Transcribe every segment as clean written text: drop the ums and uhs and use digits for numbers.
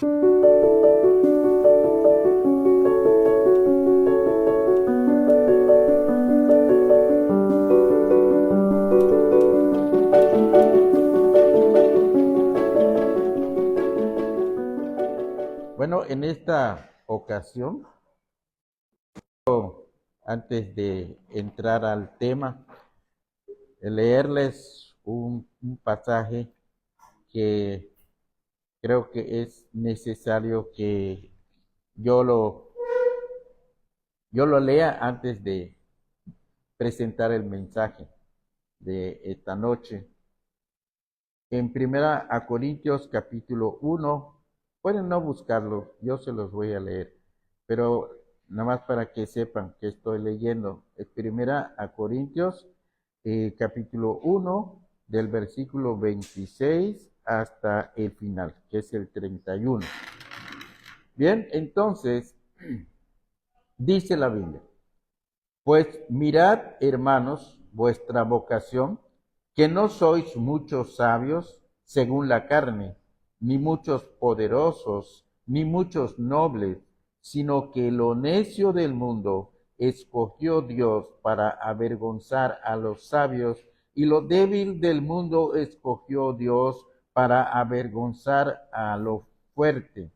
Bueno, en esta ocasión, antes de entrar al tema, leerles un pasaje que creo que es necesario que yo lo, yo lo lea antes de presentar el mensaje de esta noche. En Primera a Corintios capítulo 1, pueden no buscarlo, yo se los voy a leer, pero nada más para que sepan que estoy leyendo. Es Primera a Corintios capítulo 1, del versículo 26 hasta el final, que es el 31. Bien, entonces, dice la Biblia: pues mirad, hermanos, vuestra vocación, que no sois muchos sabios según la carne, ni muchos poderosos, ni muchos nobles, sino que lo necio del mundo escogió Dios para avergonzar a los sabios, y lo débil del mundo escogió Dios para avergonzar a lo fuerte.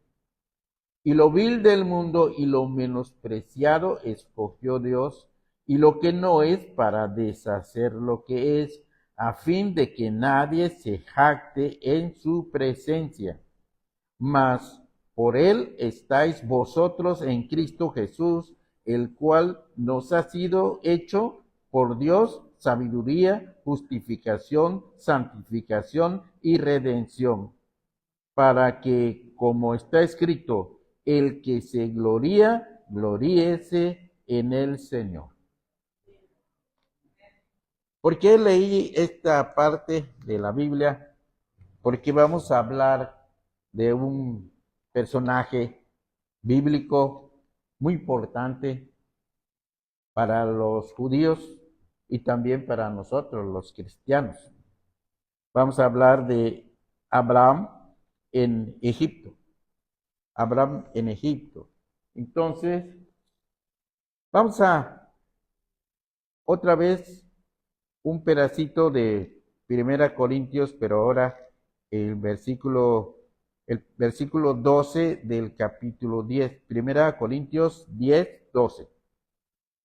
Y lo vil del mundo y lo menospreciado escogió Dios, y lo que no es, para deshacer lo que es, a fin de que nadie se jacte en su presencia. Mas por él estáis vosotros en Cristo Jesús, el cual nos ha sido hecho por Dios sabiduría, justificación, santificación y redención, para que, como está escrito, el que se gloría, gloríese en el Señor. ¿Por qué leí esta parte de la Biblia? Porque vamos a hablar de un personaje bíblico muy importante para los judíos y también para nosotros, los cristianos. Vamos a hablar de Abraham en Egipto. Abraham en Egipto. Entonces, vamos a otra vez un pedacito de Primera Corintios, pero ahora el versículo 12 del capítulo 10. Primera Corintios 10, 12.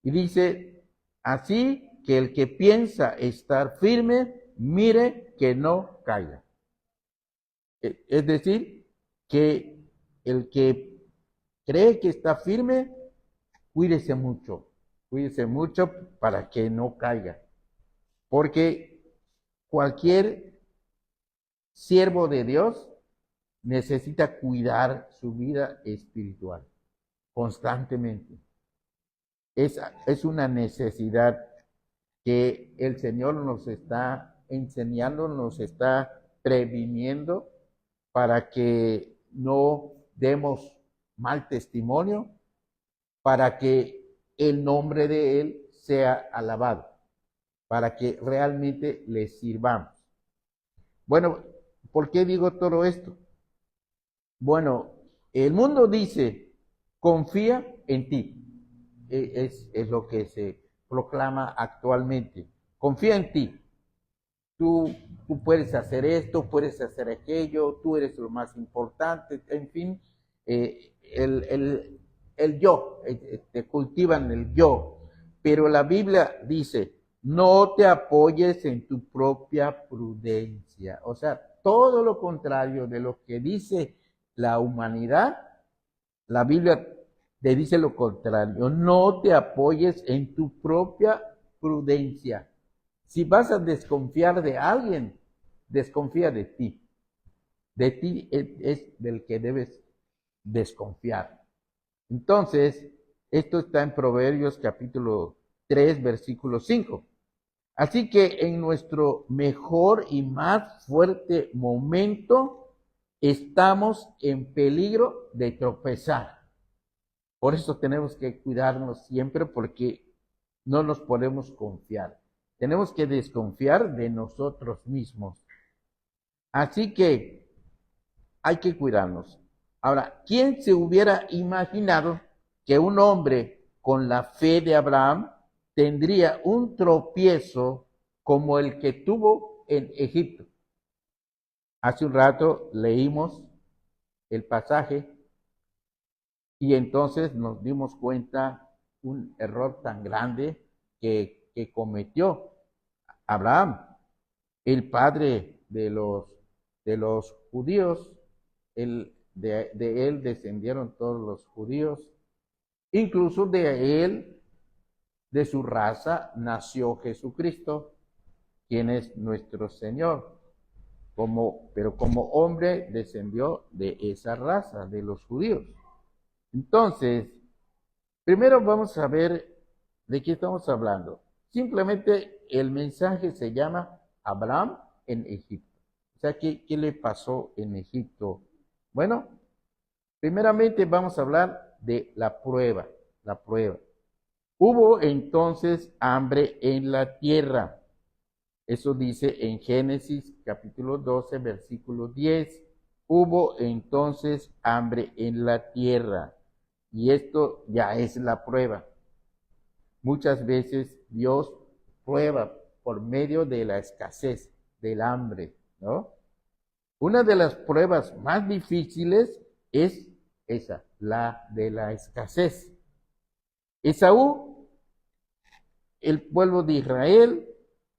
Y dice: así que el que piensa estar firme, mire que no caiga. Es decir, que el que cree que está firme, cuídese mucho para que no caiga. Porque cualquier siervo de Dios necesita cuidar su vida espiritual constantemente. Es una necesidad que el Señor nos está enseñando, nos está previniendo para que no demos mal testimonio, para que el nombre de Él sea alabado, para que realmente le sirvamos. Bueno, ¿por qué digo todo esto? Bueno, el mundo dice: confía en ti. Es lo que se proclama actualmente. Confía en ti. Tú, tú puedes hacer esto, puedes hacer aquello, tú eres lo más importante, en fin, el yo, te cultivan el yo. Pero la Biblia dice: no te apoyes en tu propia prudencia. O sea, todo lo contrario de lo que dice la humanidad, la Biblia te dice lo contrario: no te apoyes en tu propia prudencia. Si vas a desconfiar de alguien, desconfía de ti. De ti es del que debes desconfiar. Entonces, esto está en Proverbios capítulo 3, versículo 5. Así que en nuestro mejor y más fuerte momento estamos en peligro de tropezar. Por eso tenemos que cuidarnos siempre, porque no nos podemos confiar. Tenemos que desconfiar de nosotros mismos. Así que hay que cuidarnos. Ahora, ¿quién se hubiera imaginado que un hombre con la fe de Abraham tendría un tropiezo como el que tuvo en Egipto? Hace un rato leímos el pasaje y entonces nos dimos cuenta un error tan grande que cometió Abraham, el padre de los judíos. De él descendieron todos los judíos, incluso de él, de su raza, nació Jesucristo, quien es nuestro Señor. Pero como hombre descendió de esa raza, de los judíos. Entonces, primero vamos a ver de qué estamos hablando. Simplemente el mensaje se llama Abraham en Egipto. O sea, ¿qué le pasó en Egipto? Bueno, primeramente vamos a hablar de la prueba. Hubo entonces hambre en la tierra. Eso dice en Génesis capítulo 12, versículo 10. Hubo entonces hambre en la tierra. Y esto ya es la prueba. Muchas veces Dios prueba por medio de la escasez, del hambre, ¿no? Una de las pruebas más difíciles es esa, la de la escasez. Esaú, el pueblo de Israel,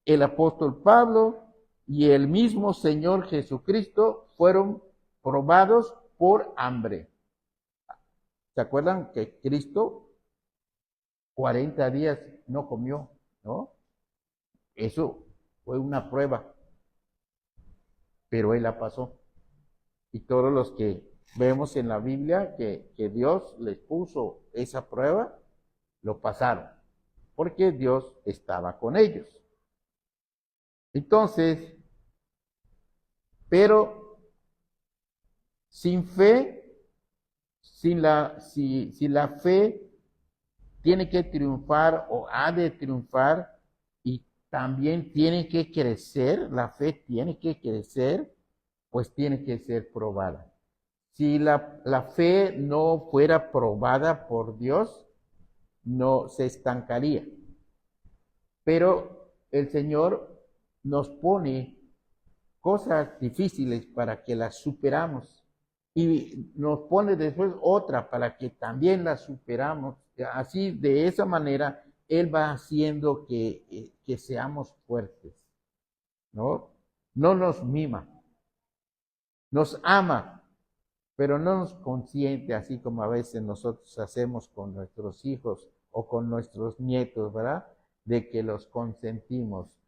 el apóstol Pablo y el mismo Señor Jesucristo fueron probados por hambre. ¿Se acuerdan que Cristo 40 días no comió, ¿no? Eso fue una prueba, pero él la pasó. Y todos los que vemos en la Biblia que Dios les puso esa prueba, lo pasaron, porque Dios estaba con ellos. Entonces, pero sin fe, si la fe tiene que triunfar o ha de triunfar y también tiene que crecer, la fe tiene que crecer, pues tiene que ser probada. Si la fe no fuera probada por Dios, no se estancaría. Pero el Señor nos pone cosas difíciles para que las superamos y nos pone después otra para que también las superamos. Así, de esa manera, Él va haciendo que seamos fuertes, ¿no? No nos mima, nos ama, pero no nos consiente así como a veces nosotros hacemos con nuestros hijos o con nuestros nietos, ¿verdad? De que los consentimos.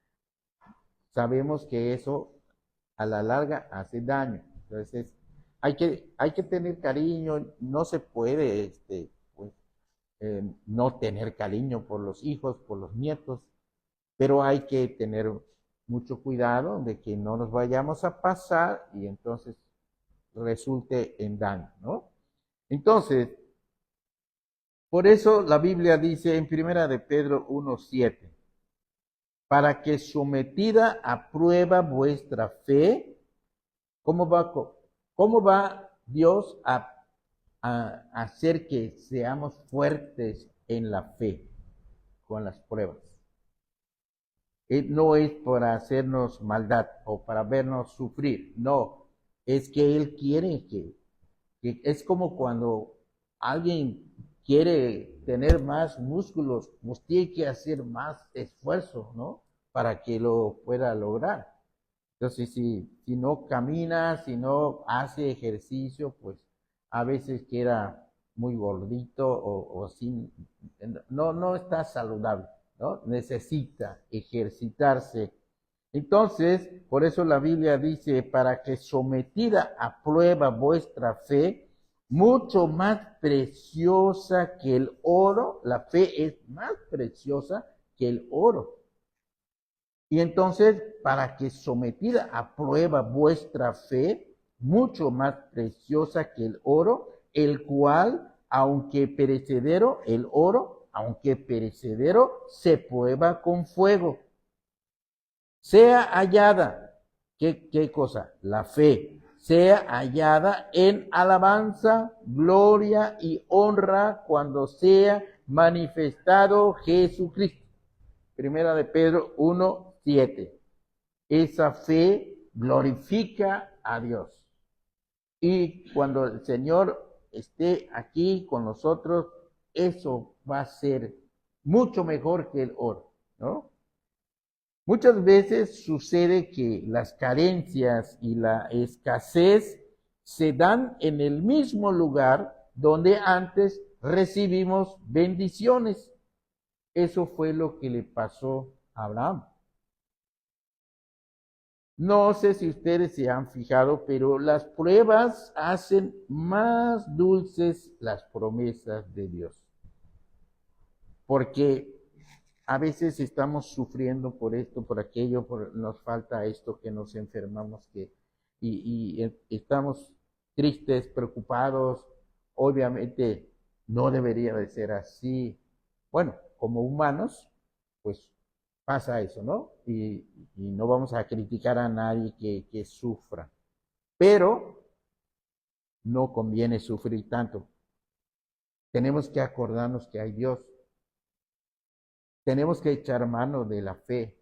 Sabemos que eso a la larga hace daño. Entonces, hay que tener cariño, no se puede pues, no tener cariño por los hijos, por los nietos, pero hay que tener mucho cuidado de que no nos vayamos a pasar y entonces resulte en daño, ¿no? Entonces, por eso la Biblia dice en Primera de Pedro 1:7, para que sometida a prueba vuestra fe, ¿cómo va Dios a hacer que seamos fuertes en la fe con las pruebas? No es para hacernos maldad o para vernos sufrir, no, es que Él quiere que es como cuando alguien quiere tener más músculos, pues tiene que hacer más esfuerzo, ¿no? Para que lo pueda lograr. Entonces, si no camina, si no hace ejercicio, pues a veces queda muy gordito o sin, no está saludable, ¿no? Necesita ejercitarse. Entonces, por eso la Biblia dice, para que sometida a prueba vuestra fe, mucho más preciosa que el oro, la fe es más preciosa que el oro. Y entonces, para que sometida a prueba vuestra fe, mucho más preciosa que el oro, el cual, aunque perecedero, el oro, aunque perecedero, se prueba con fuego, sea hallada. ¿Qué cosa? La fe. sea hallada en alabanza, gloria y honra cuando sea manifestado Jesucristo. Primera de Pedro 1:7. Esa fe glorifica a Dios. Y cuando el Señor esté aquí con nosotros, eso va a ser mucho mejor que el oro, ¿no? Muchas veces sucede que las carencias y la escasez se dan en el mismo lugar donde antes recibimos bendiciones. Eso fue lo que le pasó a Abraham. No sé si ustedes se han fijado, pero las pruebas hacen más dulces las promesas de Dios. Porque a veces estamos sufriendo por esto, por aquello, nos falta esto, que nos enfermamos, y estamos tristes, preocupados. Obviamente no debería de ser así. Bueno, como humanos, pues pasa eso, ¿no? Y no vamos a criticar a nadie que sufra. Pero no conviene sufrir tanto. Tenemos que acordarnos que hay Dios. Tenemos que echar mano de la fe.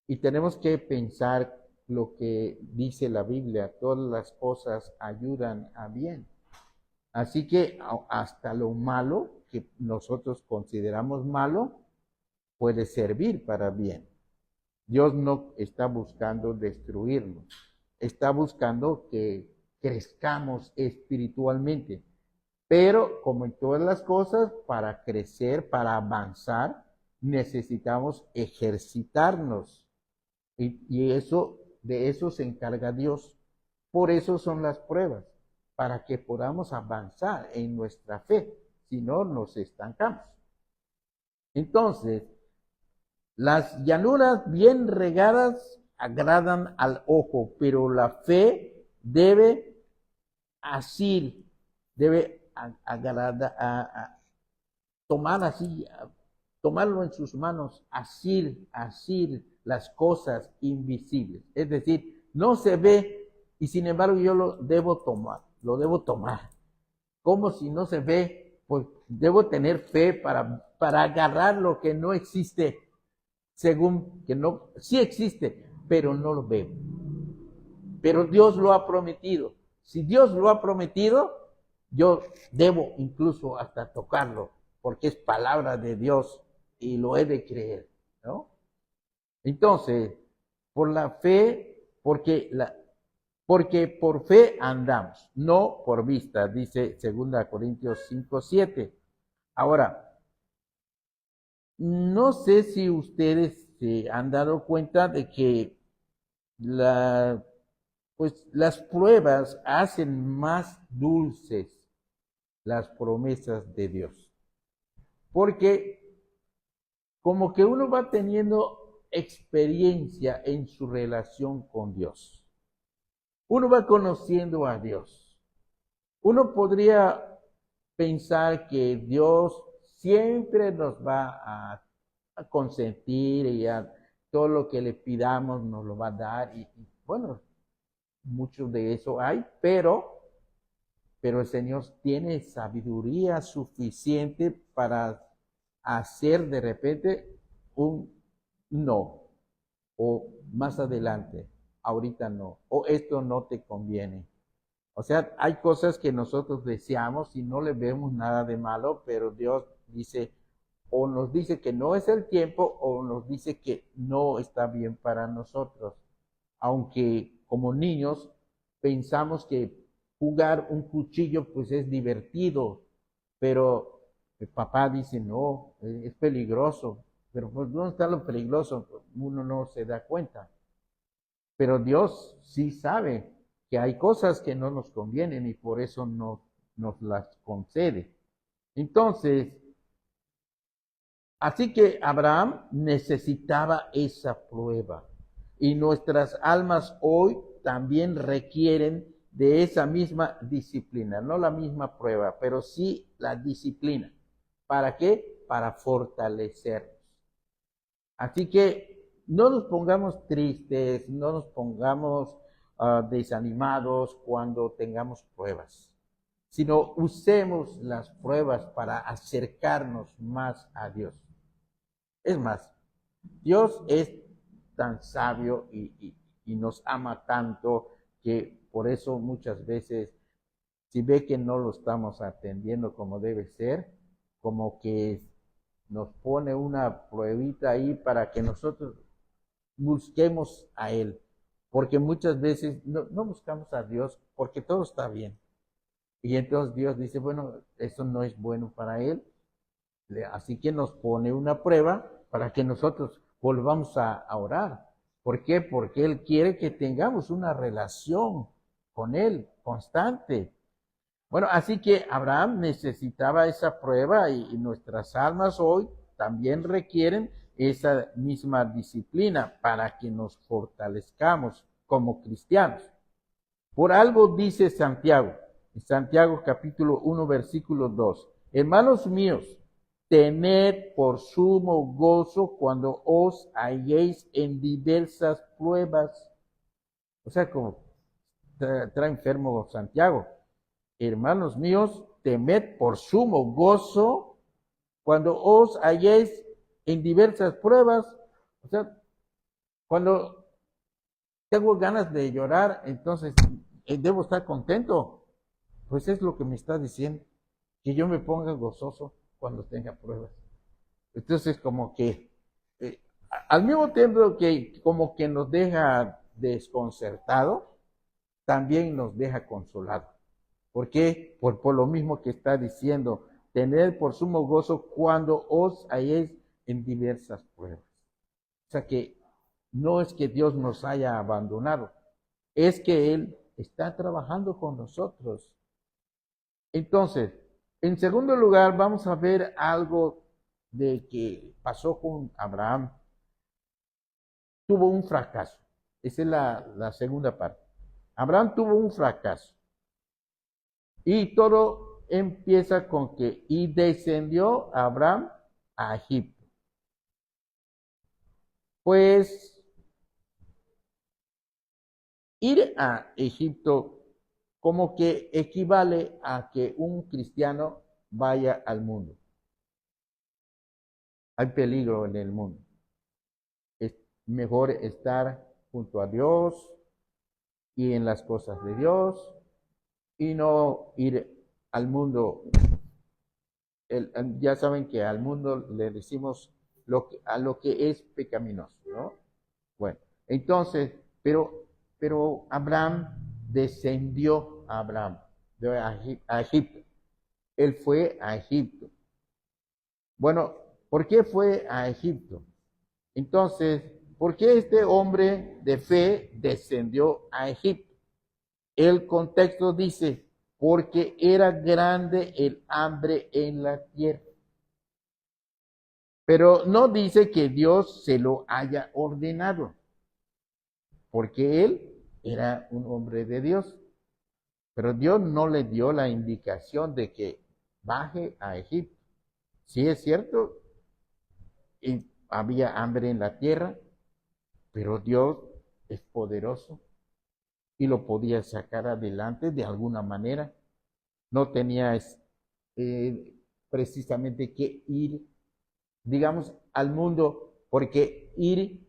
Y tenemos que pensar lo que dice la Biblia. Todas las cosas ayudan a bien. Así que hasta lo malo que nosotros consideramos malo puede servir para bien. Dios no está buscando destruirnos, está buscando que crezcamos espiritualmente. Pero como en todas las cosas, para crecer, para avanzar, necesitamos ejercitarnos. Y eso, de eso se encarga Dios. Por eso son las pruebas, para que podamos avanzar en nuestra fe. Si no, nos estancamos. Entonces, las llanuras bien regadas agradan al ojo, pero la fe debe asir, debe tomar así, tomarlo en sus manos, asir las cosas invisibles. Es decir, no se ve y sin embargo yo lo debo tomar. Como si no se ve, pues debo tener fe para agarrar lo que no existe. Según que no, sí existe, pero no lo veo. Pero Dios lo ha prometido. Si Dios lo ha prometido, yo debo incluso hasta tocarlo, porque es palabra de Dios y lo he de creer, ¿no? Entonces, por la fe, porque por fe andamos, no por vista, dice 2 Corintios 5:7. Ahora, no sé si ustedes se han dado cuenta de que pues las pruebas hacen más dulces las promesas de Dios. Porque como que uno va teniendo experiencia en su relación con Dios. Uno va conociendo a Dios. Uno podría pensar que Dios siempre nos va a consentir y todo lo que le pidamos nos lo va a dar. Y bueno, mucho de eso hay, pero el Señor tiene sabiduría suficiente para hacer de repente un no, o más adelante, ahorita no, o esto no te conviene. O sea, hay cosas que nosotros deseamos y no le vemos nada de malo, pero Dios dice, o nos dice que no es el tiempo, o nos dice que no está bien para nosotros. Aunque como niños pensamos que jugar un cuchillo pues es divertido, pero el papá dice no, es peligroso. Pero pues ¿dónde está lo peligroso? Uno no se da cuenta. Pero Dios sí sabe que hay cosas que no nos convienen y por eso nos las concede. Entonces, así que Abraham necesitaba esa prueba. Y nuestras almas hoy también requieren de esa misma disciplina, no la misma prueba, pero sí la disciplina. ¿Para qué? Para fortalecernos. Así que no nos pongamos tristes, no nos pongamos desanimados, cuando tengamos pruebas, sino usemos las pruebas para acercarnos más a Dios. Es más, Dios es tan sabio y nos ama tanto que por eso muchas veces, si ve que no lo estamos atendiendo como debe ser, como que nos pone una pruebita ahí para que nosotros busquemos a Él. Porque muchas veces no buscamos a Dios porque todo está bien. Y entonces Dios dice, bueno, eso no es bueno para Él. Así que nos pone una prueba para que nosotros volvamos a orar. ¿Por qué? Porque Él quiere que tengamos una relación con Él constante. Bueno, así que Abraham necesitaba esa prueba y nuestras almas hoy también requieren esa misma disciplina para que nos fortalezcamos como cristianos. Por algo dice Santiago, en Santiago capítulo 1, versículo 2, hermanos míos, tened por sumo gozo cuando os halléis en diversas pruebas. O sea, como trae enfermo Santiago. Hermanos míos, temed por sumo gozo cuando os halléis en diversas pruebas. O sea, cuando tengo ganas de llorar, entonces debo estar contento. Pues es lo que me está diciendo, que yo me ponga gozoso cuando tenga pruebas. Entonces, como que, al mismo tiempo que como que nos deja desconcertado, también nos deja consolado. ¿Por qué? Por lo mismo que está diciendo, tener por sumo gozo cuando os halléis en diversas pruebas. O sea que no es que Dios nos haya abandonado, es que Él está trabajando con nosotros. Entonces, en segundo lugar, vamos a ver algo de que pasó con Abraham. Tuvo un fracaso. Esa es la segunda parte. Abraham tuvo un fracaso. Y todo empieza con que, y descendió Abraham a Egipto. Pues ir a Egipto como que equivale a que un cristiano vaya al mundo. Hay peligro en el mundo. Es mejor estar junto a Dios y en las cosas de Dios y no ir al mundo. Ya saben que al mundo le decimos a lo que es pecaminoso, ¿no? Bueno, entonces, pero Abraham descendió a Abraham a Egipto. Él fue a Egipto. Bueno, ¿por qué fue a Egipto? Entonces, ¿por qué este hombre de fe descendió a Egipto? El contexto dice, porque era grande el hambre en la tierra. Pero no dice que Dios se lo haya ordenado, porque él era un hombre de Dios. Pero Dios no le dio la indicación de que baje a Egipto. Sí es cierto, y había hambre en la tierra, pero Dios es poderoso y lo podía sacar adelante de alguna manera. No tenía precisamente que ir, digamos, al mundo, porque ir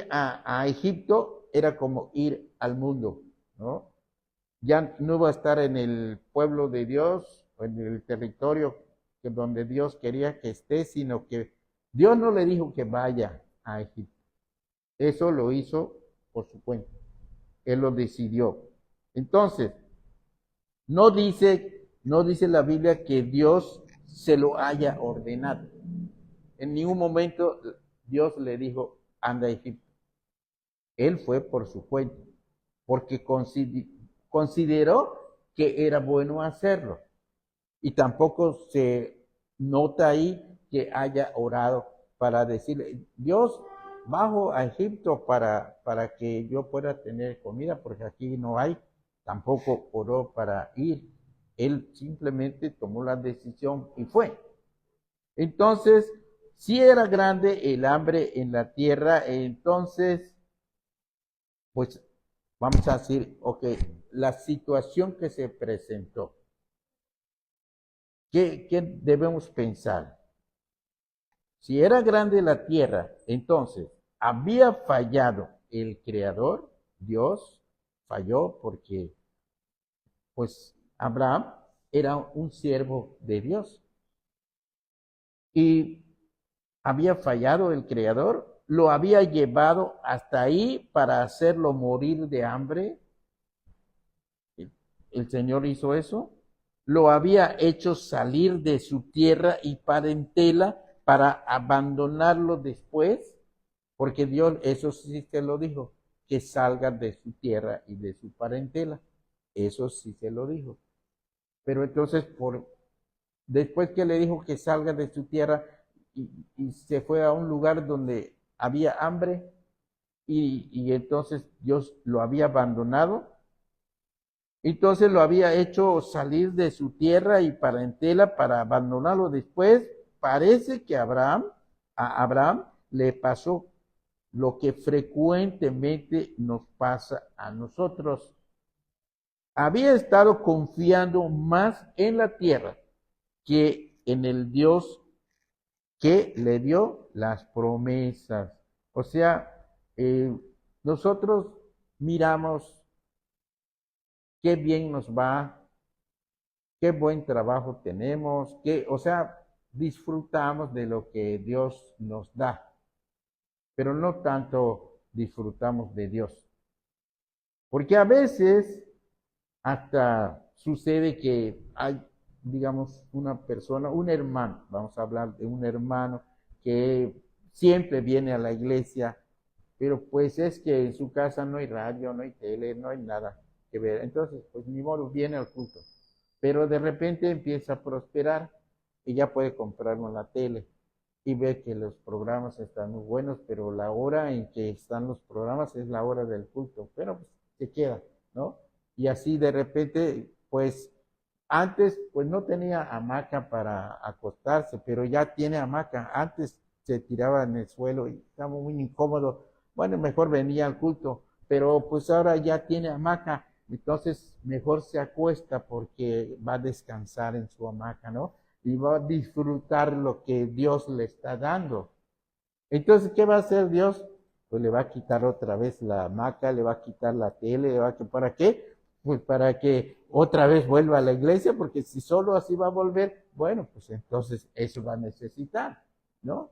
a Egipto era como ir al mundo, ¿no? Ya no iba a estar en el pueblo de Dios o en el territorio que donde Dios quería que esté, sino que Dios no le dijo que vaya a Egipto. Eso lo hizo por su cuenta. Él lo decidió. Entonces, no dice la Biblia que Dios se lo haya ordenado. En ningún momento Dios le dijo, anda a Egipto. Él fue por su cuenta, porque consideró que era bueno hacerlo. Y tampoco se nota ahí que haya orado para decirle, Dios, bajo a Egipto para que yo pueda tener comida, porque aquí no hay. Tampoco oró para ir. Él simplemente tomó la decisión y fue. Entonces, si era grande el hambre en la tierra, entonces pues vamos a decir, ok, la situación que se presentó, ¿qué debemos pensar? Si era grande la tierra, entonces, ¿había fallado el Creador? Dios falló porque, pues, Abraham era un siervo de Dios. Y había fallado el Creador, lo había llevado hasta ahí para hacerlo morir de hambre. El Señor hizo eso. Lo había hecho salir de su tierra y parentela para abandonarlo después, porque Dios, eso sí se lo dijo, que salga de su tierra y de su parentela. Eso sí se lo dijo. Pero entonces, después que le dijo que salga de su tierra y se fue a un lugar donde había hambre y entonces Dios lo había abandonado, entonces lo había hecho salir de su tierra y parentela para abandonarlo después. Parece que a Abraham le pasó lo que frecuentemente nos pasa a nosotros. Había estado confiando más en la tierra que en el Dios que le dio las promesas. O sea, nosotros miramos qué bien nos va, qué buen trabajo tenemos, o sea, disfrutamos de lo que Dios nos da, pero no tanto disfrutamos de Dios. Porque a veces hasta sucede que hay, digamos, una persona, un hermano, vamos a hablar de un hermano que siempre viene a la iglesia, pero pues es que en su casa no hay radio, no hay tele, no hay nada que ver. Entonces, pues ni modo, viene al culto. Pero de repente empieza a prosperar y ya puede comprar una tele y ve que los programas están muy buenos, pero la hora en que están los programas es la hora del culto, pero pues se queda, ¿no? Y así de repente, pues antes pues no tenía hamaca para acostarse, pero ya tiene hamaca. Antes se tiraba en el suelo y estaba muy incómodo. Bueno, mejor venía al culto, pero pues ahora ya tiene hamaca, entonces mejor se acuesta porque va a descansar en su hamaca, ¿no? Y va a disfrutar lo que Dios le está dando. Entonces, ¿qué va a hacer Dios? Pues le va a quitar otra vez la hamaca, le va a quitar la tele, ¿para qué? Pues para que otra vez vuelva a la iglesia, porque si solo así va a volver, bueno, pues entonces eso va a necesitar, ¿no?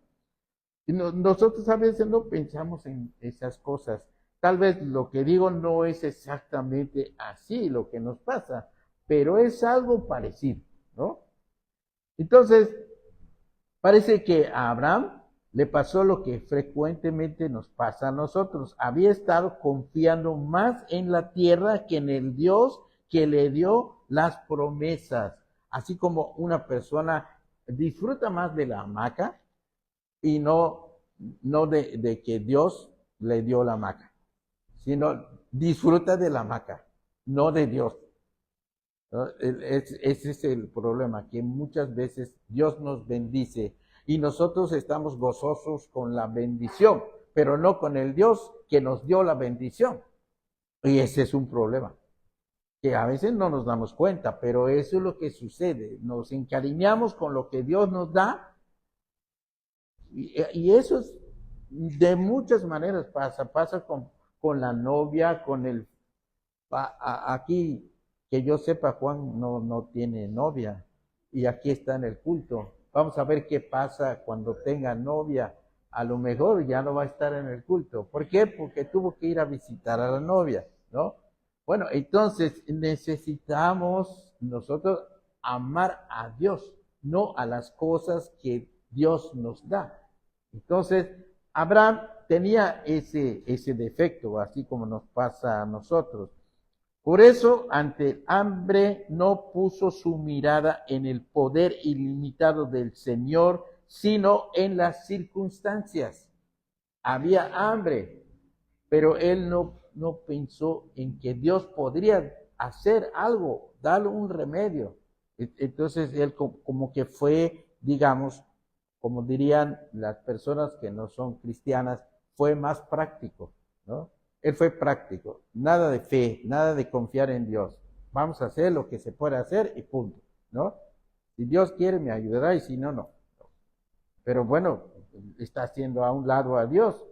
Y nosotros a veces no pensamos en esas cosas. Tal vez lo que digo no es exactamente así lo que nos pasa, pero es algo parecido, ¿no? Entonces, parece que a Abraham le pasó lo que frecuentemente nos pasa a nosotros. Había estado confiando más en la tierra que en el Dios que le dio las promesas. Así como una persona disfruta más de la hamaca y no de que Dios le dio la hamaca, sino disfruta de la hamaca, no de Dios. ¿No? Ese es el problema, que muchas veces Dios nos bendice y nosotros estamos gozosos con la bendición, pero no con el Dios que nos dio la bendición. Y ese es un problema, que a veces no nos damos cuenta, pero eso es lo que sucede. Nos encariñamos con lo que Dios nos da y eso es, de muchas maneras pasa con la novia, con el... Aquí, que yo sepa, Juan no tiene novia y aquí está en el culto. Vamos a ver qué pasa cuando tenga novia. A lo mejor ya no va a estar en el culto. ¿Por qué? Porque tuvo que ir a visitar a la novia, ¿no? Bueno, entonces necesitamos nosotros amar a Dios, no a las cosas que Dios nos da. Entonces, Abraham tenía ese defecto, así como nos pasa a nosotros. Por eso, ante el hambre, no puso su mirada en el poder ilimitado del Señor, sino en las circunstancias. Había hambre, pero él no pensó en que Dios podría hacer algo, darle un remedio. Entonces, él como que fue, digamos, como dirían las personas que no son cristianas, fue más práctico, ¿no? Él fue práctico, nada de fe, nada de confiar en Dios. Vamos a hacer lo que se puede hacer y punto, ¿no? Si Dios quiere me ayudará y si no, no. Pero bueno, está haciendo a un lado a Dios.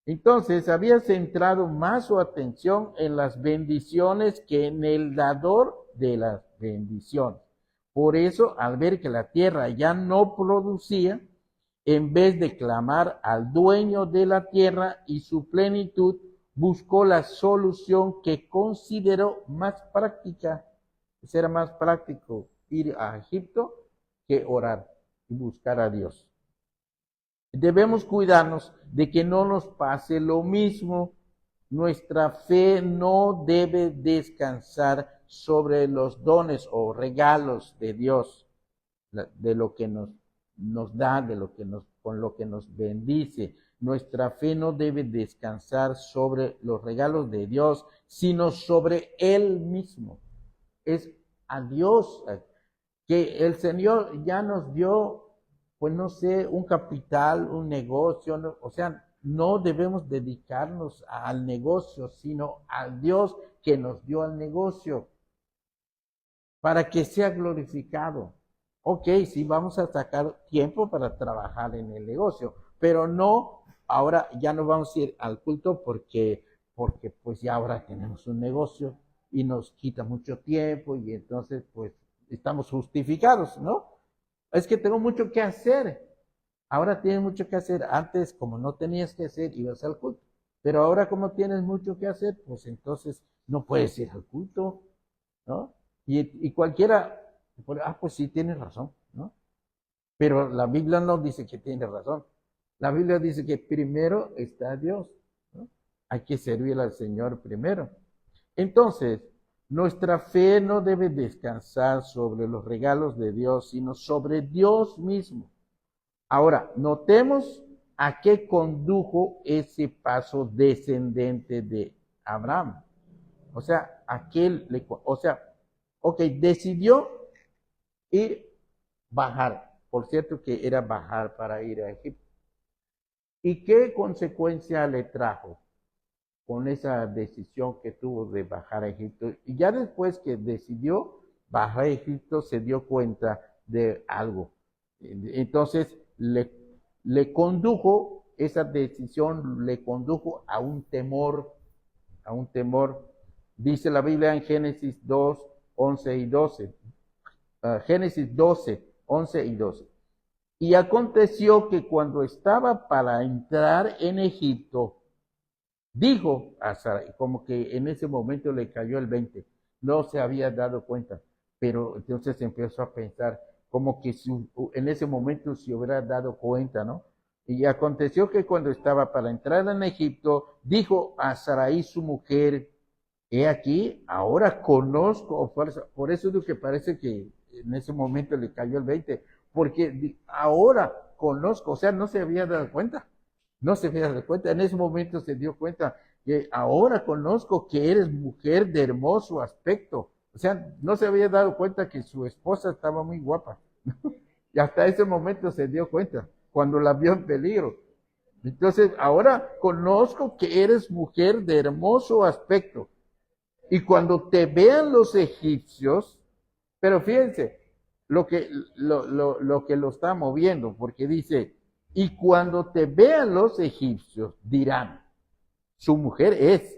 Entonces había centrado más su atención en las bendiciones que en el dador de las bendiciones. Por eso, al ver que la tierra ya no producía, en vez de clamar al dueño de la tierra y su plenitud, buscó la solución que consideró más práctica. Pues era más práctico ir a Egipto que orar y buscar a Dios. Debemos cuidarnos de que no nos pase lo mismo. Nuestra fe no debe descansar sobre los dones o regalos de Dios, de lo que nos da, con lo que nos bendice. Nuestra fe no debe descansar sobre los regalos de Dios, sino sobre Él mismo. Es a Dios que el Señor ya nos dio, pues no sé, un capital, un negocio, ¿no? O sea, no debemos dedicarnos al negocio, sino al Dios que nos dio al negocio, para que sea glorificado. Ok, sí, vamos a sacar tiempo para trabajar en el negocio, pero no, ahora ya no vamos a ir al culto porque pues ya ahora tenemos un negocio y nos quita mucho tiempo y entonces pues estamos justificados, ¿no? Es que tengo mucho que hacer. Ahora tienes mucho que hacer. Antes, como no tenías que hacer, ibas al culto. Pero ahora, como tienes mucho que hacer, pues entonces no puedes ir al culto, ¿no? Y cualquiera, pues sí, tienes razón, ¿no? Pero la Biblia no dice que tiene razón. La Biblia dice que primero está Dios, ¿no? Hay que servir al Señor primero. Entonces, nuestra fe no debe descansar sobre los regalos de Dios, sino sobre Dios mismo. Ahora, notemos a qué condujo ese paso descendente de Abraham. O sea, decidió ir bajar. Por cierto que era bajar para ir a Egipto. ¿Y qué consecuencia le trajo con esa decisión que tuvo de bajar a Egipto? Y ya después que decidió bajar a Egipto, se dio cuenta de algo. Entonces, le condujo, esa decisión le condujo a un temor, Dice la Biblia en Génesis 2, 11 y 12. Génesis 12, 11 y 12. Y aconteció que cuando estaba para entrar en Egipto, dijo a Sarai, como que en ese momento le cayó el 20, no se había dado cuenta, pero entonces empezó a pensar, como que en ese momento se hubiera dado cuenta, ¿no? Y aconteció que cuando estaba para entrar en Egipto, dijo a Sarai su mujer, he aquí, ahora conozco, por eso es que parece que en ese momento le cayó el 20, porque ahora conozco, o sea, no se había dado cuenta, en ese momento se dio cuenta que ahora conozco que eres mujer de hermoso aspecto, o sea, no se había dado cuenta que su esposa estaba muy guapa, y hasta ese momento se dio cuenta, cuando la vio en peligro. Entonces, ahora conozco que eres mujer de hermoso aspecto. Y cuando te vean los egipcios, pero fíjense, lo que lo está moviendo, porque dice, y cuando te vean los egipcios, dirán, su mujer es,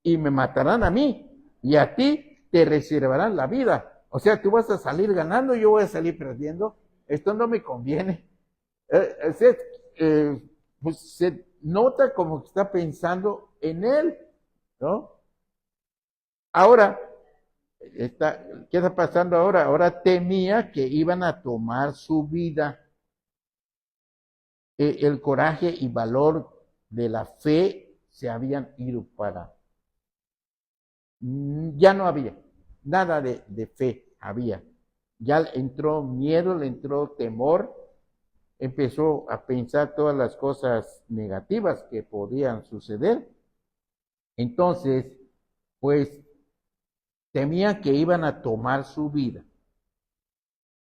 y me matarán a mí, y a ti te reservarán la vida. O sea, tú vas a salir ganando, yo voy a salir perdiendo, esto no me conviene. Pues se nota como que está pensando en él, ¿no? Ahora, ¿qué está pasando ahora? Ahora temía que iban a tomar su vida. El coraje y valor de la fe se habían ido para. Ya no había nada de fe, había. Ya le entró miedo, le entró temor, empezó a pensar todas las cosas negativas que podían suceder. Entonces, pues temía que iban a tomar su vida.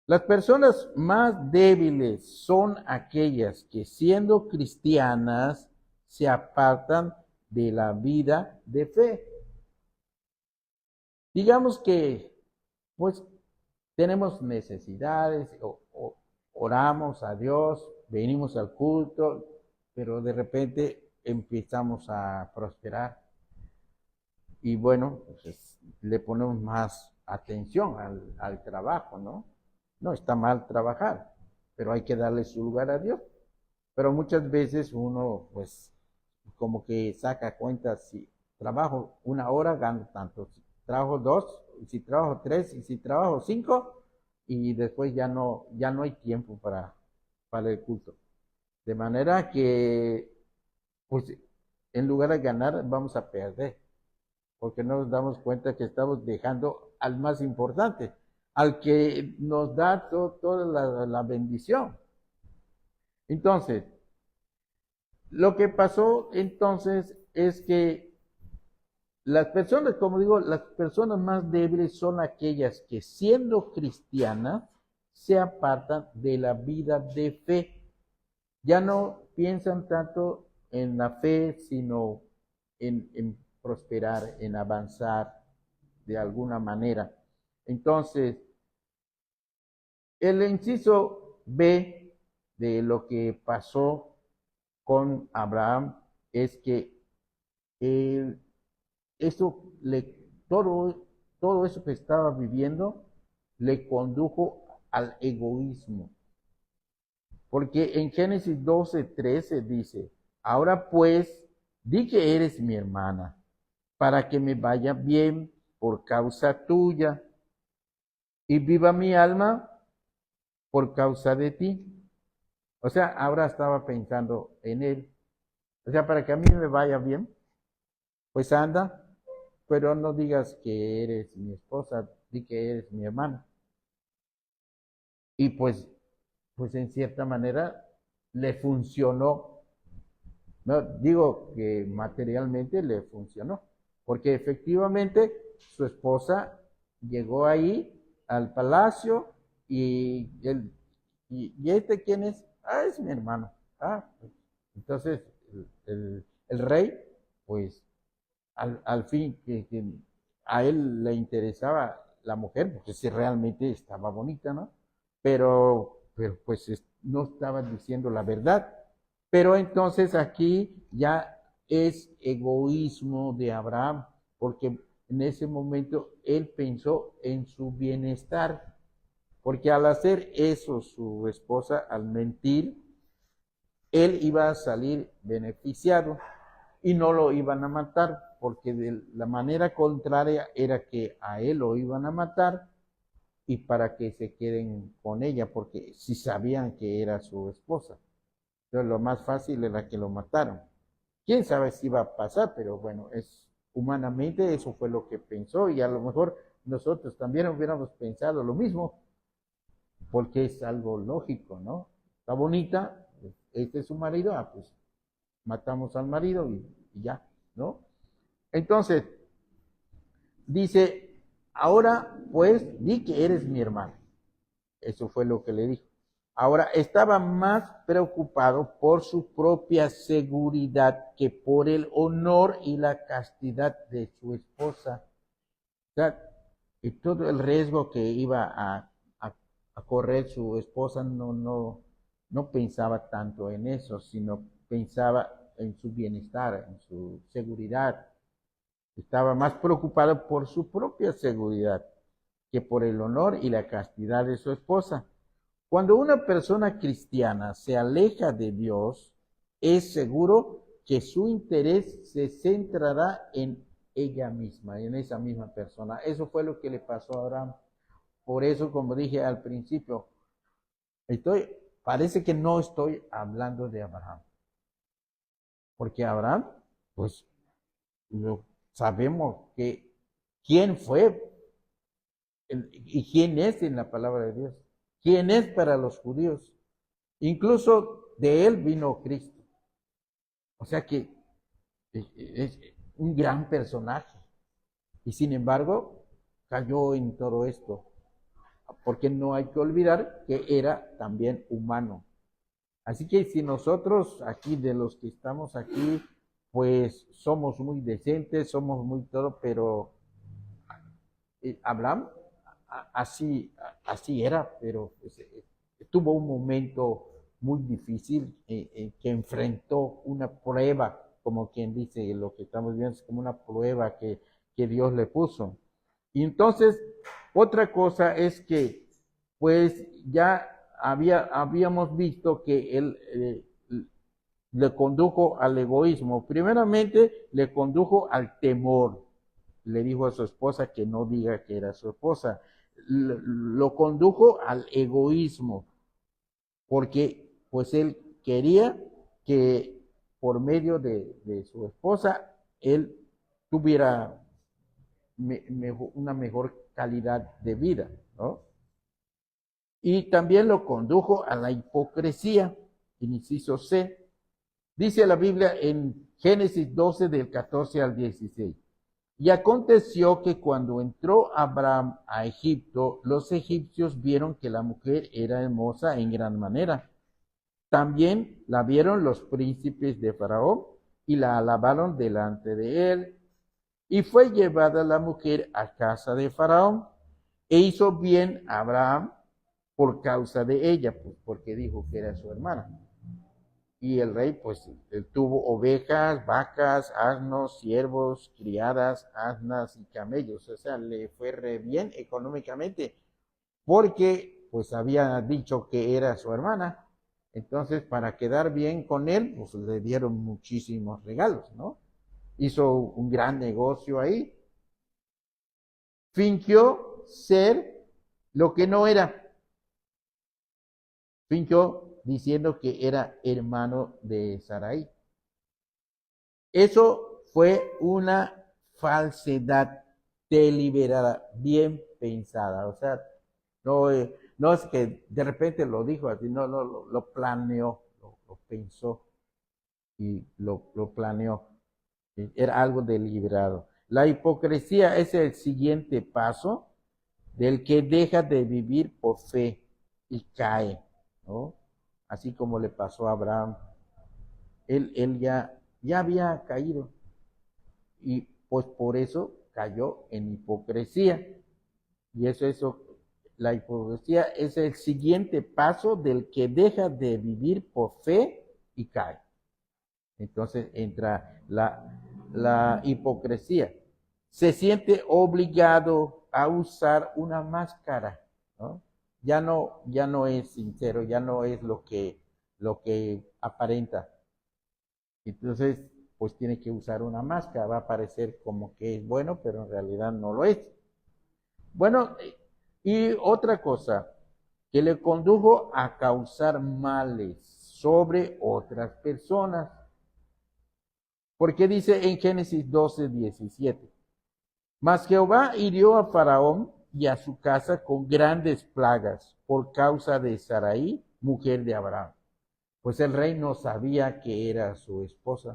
Las personas más débiles son aquellas que siendo cristianas se apartan de la vida de fe. Digamos que, pues, tenemos necesidades, oramos a Dios, venimos al culto, pero de repente empezamos a prosperar. Y bueno, pues le ponemos más atención al trabajo, ¿no? No está mal trabajar, pero hay que darle su lugar a Dios. Pero muchas veces uno, pues, como que saca cuentas, si trabajo 1 hora, gano tanto, si trabajo 2, si trabajo 3, y si trabajo 5, y después ya no hay tiempo para el culto. De manera que, pues, en lugar de ganar, vamos a perder, porque no nos damos cuenta que estamos dejando al más importante, al que nos da toda la bendición. Entonces, lo que pasó entonces es que las personas, como digo, las personas más débiles son aquellas que siendo cristianas se apartan de la vida de fe. Ya no piensan tanto en la fe, sino en prosperar, en avanzar de alguna manera. Entonces, el inciso B de lo que pasó con Abraham es que él, eso todo eso que estaba viviendo le condujo al egoísmo. Porque en Génesis 12:13 dice, ahora pues, di que eres mi hermana, para que me vaya bien por causa tuya, y viva mi alma por causa de ti. O sea, ahora estaba pensando en él. O sea, para que a mí me vaya bien, pues anda, pero no digas que eres mi esposa, di que eres mi hermana. Y pues en cierta manera le funcionó. No digo que materialmente le funcionó, porque efectivamente su esposa llegó ahí al palacio y él, y este quién es, es mi hermano. Pues, entonces el rey, pues al fin que a él le interesaba la mujer, porque si realmente estaba bonita, ¿no? Pero pues no estaba diciendo la verdad. Pero entonces aquí ya es egoísmo de Abraham, porque en ese momento él pensó en su bienestar, porque al hacer eso su esposa, al mentir, él iba a salir beneficiado y no lo iban a matar, porque de la manera contraria era que a él lo iban a matar y para que se queden con ella, porque si sabían que era su esposa. Entonces lo más fácil era que lo mataron. Quién sabe si iba a pasar, pero bueno, humanamente eso fue lo que pensó y a lo mejor nosotros también hubiéramos pensado lo mismo, porque es algo lógico, ¿no? Está bonita, este es su marido, pues matamos al marido y ya, ¿no? Entonces, dice, ahora pues di que eres mi hermano. Eso fue lo que le dijo. Ahora, estaba más preocupado por su propia seguridad que por el honor y la castidad de su esposa. O sea, y todo el riesgo que iba a correr su esposa no pensaba tanto en eso, sino pensaba en su bienestar, en su seguridad. Estaba más preocupado por su propia seguridad que por el honor y la castidad de su esposa. Cuando una persona cristiana se aleja de Dios, es seguro que su interés se centrará en ella misma, en esa misma persona. Eso fue lo que le pasó a Abraham. Por eso, como dije al principio, parece que no estoy hablando de Abraham, porque Abraham, pues, sabemos que quién fue y quién es en la palabra de Dios, quién es para los judíos. Incluso de él vino Cristo. O sea que es un gran personaje. Y sin embargo, cayó en todo esto. Porque no hay que olvidar que era también humano. Así que si nosotros aquí, de los que estamos aquí, pues somos muy decentes, somos muy todo, pero Abraham así era, pero pues, tuvo un momento muy difícil que enfrentó una prueba, como quien dice, lo que estamos viendo es como una prueba que Dios le puso. Y entonces, otra cosa es que, pues ya habíamos visto que él le condujo al egoísmo. Primeramente, le condujo al temor. Le dijo a su esposa que no diga que era su esposa. Lo condujo al egoísmo, porque pues él quería que por medio de su esposa él tuviera una mejor calidad de vida, ¿no? Y también lo condujo a la hipocresía, en inciso C. Dice la Biblia en Génesis 12 del 14 al 16. Y aconteció que cuando entró Abraham a Egipto, los egipcios vieron que la mujer era hermosa en gran manera. También la vieron los príncipes de Faraón y la alabaron delante de él. Y fue llevada la mujer a casa de Faraón e hizo bien a Abraham por causa de ella, pues porque dijo que era su hermana. Y el rey, pues, él tuvo ovejas, vacas, asnos, siervos, criadas, asnas y camellos. O sea, le fue re bien económicamente, porque, pues, había dicho que era su hermana. Entonces, para quedar bien con él, pues, le dieron muchísimos regalos, ¿no? Hizo un gran negocio ahí. Fingió ser lo que no era. Fingió diciendo que era hermano de Sarai. Eso fue una falsedad deliberada, bien pensada. O sea, no es que de repente lo dijo así, no, lo planeó, lo pensó y lo planeó. Era algo deliberado. La hipocresía es el siguiente paso del que deja de vivir por fe y cae, ¿no? Así como le pasó a Abraham. Él ya había caído y pues por eso cayó en hipocresía. Y la hipocresía es el siguiente paso del que deja de vivir por fe y cae. Entonces entra la hipocresía. Se siente obligado a usar una máscara, ¿no? Ya no es sincero, ya no es lo que aparenta. Entonces, pues tiene que usar una máscara, va a parecer como que es bueno, pero en realidad no lo es. Bueno, y otra cosa, que le condujo a causar males sobre otras personas. Porque dice en Génesis 12, 17, mas Jehová hirió a Faraón y a su casa con grandes plagas por causa de Sarai, mujer de Abraham. Pues el rey no sabía que era su esposa.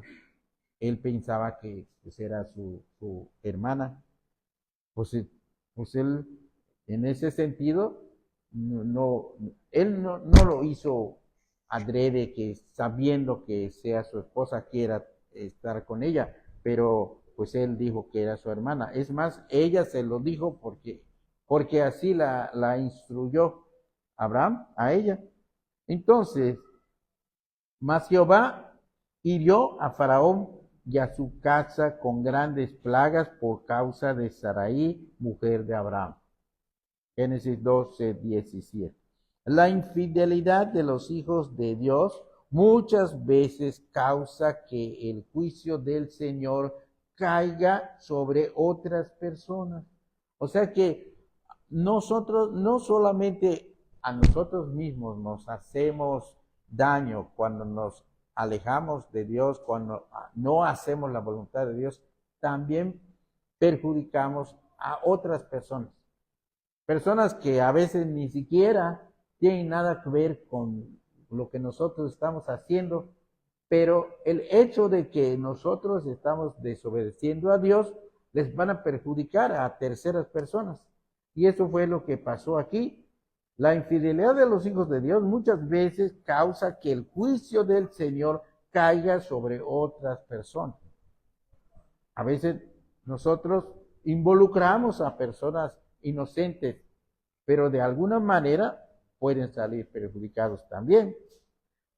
Él pensaba que pues, era su hermana. Pues, pues él, en ese sentido, él no lo hizo adrede, que sabiendo que sea su esposa quiera estar con ella, pero pues él dijo que era su hermana. Es más, ella se lo dijo porque así la instruyó Abraham a ella. Entonces, mas Jehová hirió a Faraón y a su casa con grandes plagas por causa de Sarai, mujer de Abraham. Génesis 12, 17. La infidelidad de los hijos de Dios muchas veces causa que el juicio del Señor caiga sobre otras personas. O sea que nosotros no solamente a nosotros mismos nos hacemos daño cuando nos alejamos de Dios, cuando no hacemos la voluntad de Dios, también perjudicamos a otras personas. Personas que a veces ni siquiera tienen nada que ver con lo que nosotros estamos haciendo, pero el hecho de que nosotros estamos desobedeciendo a Dios les van a perjudicar a terceras personas. Y eso fue lo que pasó aquí. La infidelidad de los hijos de Dios muchas veces causa que el juicio del Señor caiga sobre otras personas. A veces nosotros involucramos a personas inocentes, pero de alguna manera pueden salir perjudicados también,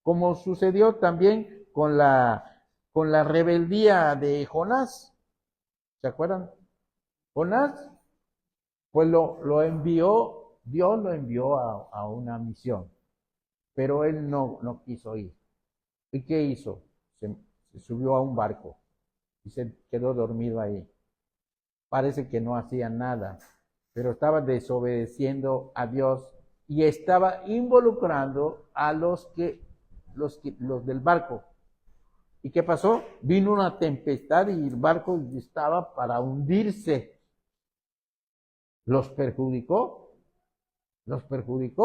como sucedió también con la rebeldía de Jonás. ¿Se acuerdan? Jonás, pues lo envió, Dios lo envió a una misión, pero él no quiso ir. ¿Y qué hizo? Se subió a un barco y se quedó dormido ahí. Parece que no hacía nada, pero estaba desobedeciendo a Dios y estaba involucrando a los del barco. ¿Y qué pasó? Vino una tempestad y el barco estaba para hundirse. Los perjudicó